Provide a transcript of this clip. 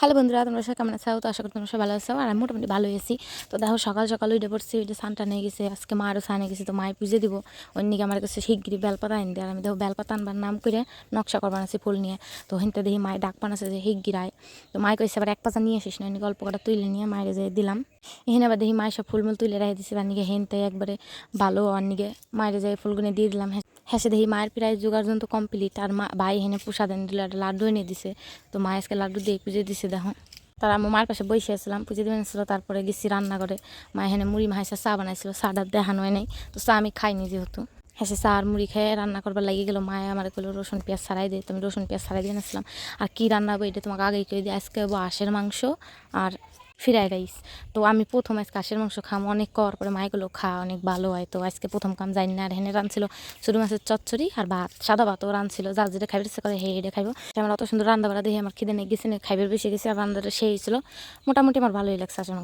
Hello বন্ধুরা, তোমরা সবাই কেমন আছো? তো আশা করি তোমরা সবাই ভালো আছো। আর আমি মোটামুটি ভালো আছি। তো দেখো সকাল সকাল উঠে পড়ছি, ওইটা সানটা নিয়ে গেছে, আজকে মারও সানে গেছি, তো মায়ের পুজো দিব। ওই নিকে আমার কাছে শিগগিরি বেলপাতা আনি দেয়। আর আমি দেখো বেলপাতা আনবার নাম করে নকশা করবার আছি ফুল নিয়ে। তো হিনতে দেখি মায়ের ডাক পানাছে যে শিগগিরায়। তো মায় কইছে আবার এক পাতা নিয়ে আসিস না, গল্প কটা তুলে নিয়ে মায়ের যে দিলাম। এখানে আবার দেখি মায়ের সব ফুলমুল তুলে রেখে দিচ্ছে, আর নিকে হেনতে একবারে ভালো আর নিকে মায়ের যে ফুলগুলো দিয়ে দিলাম। হ্যাঁ দেখি মায়ের প্রায় জোগাড় যন্ত্র কমপ্লিট। আর মা ভাই হেনে প্রসাদ এনে দিল, একটা লাড্ডু এনে দিছে। তো মা আজকে লাড্ডু দিয়ে পুজো দিছে দেখো। তার আমি মার পাশে বসে আসছিলাম, পুজো দিবেন ছিল। তারপরে গেছি রান্না করে, মা এখানে মুড়ি মাহাইসা চা বানাইছিল, চাটা দেখানো হয় নাই। তো চা আমি খাইনি যেহেতু। হ্যাঁ চা আর মুড়ি খেয়ে রান্না করবার লাগিয়ে গেলো। মায়ে আমার কইলো রসুন পেঁয়াজ ছাড়াই দিই, তুমি রসুন পেঁয়াজ ছাড়াই দিয়ে আসলাম। আর কী রান্না হবে এটা তোমাকে আগেই কই দিই, আজকে হবো হাঁসের মাংস আর ফ্রাইড রাইস। তো আমি প্রথম আজকে হাঁসের মাংস খাম, অনেক কর পরে মায়েগুলো খা অনেক ভালো হয়। তো আজকে প্রথম কাম জানি না। আর হেনে রানছিল ছোটো মাছের চচ্চড়ি আর ভাত, সাদা ভাতও রানছিল। যার যেটা খাইবে ইচ্ছে করে হে এটা খাইবো। আমার অত সুন্দর রান্না বাড়া দেখে আমার খিদে নিয়ে গেছে, খাইবার বেশি গেছে। আর রান্নাটা সেই ছিল, মোটামুটি আমার ভালোই লাগছে আসলে।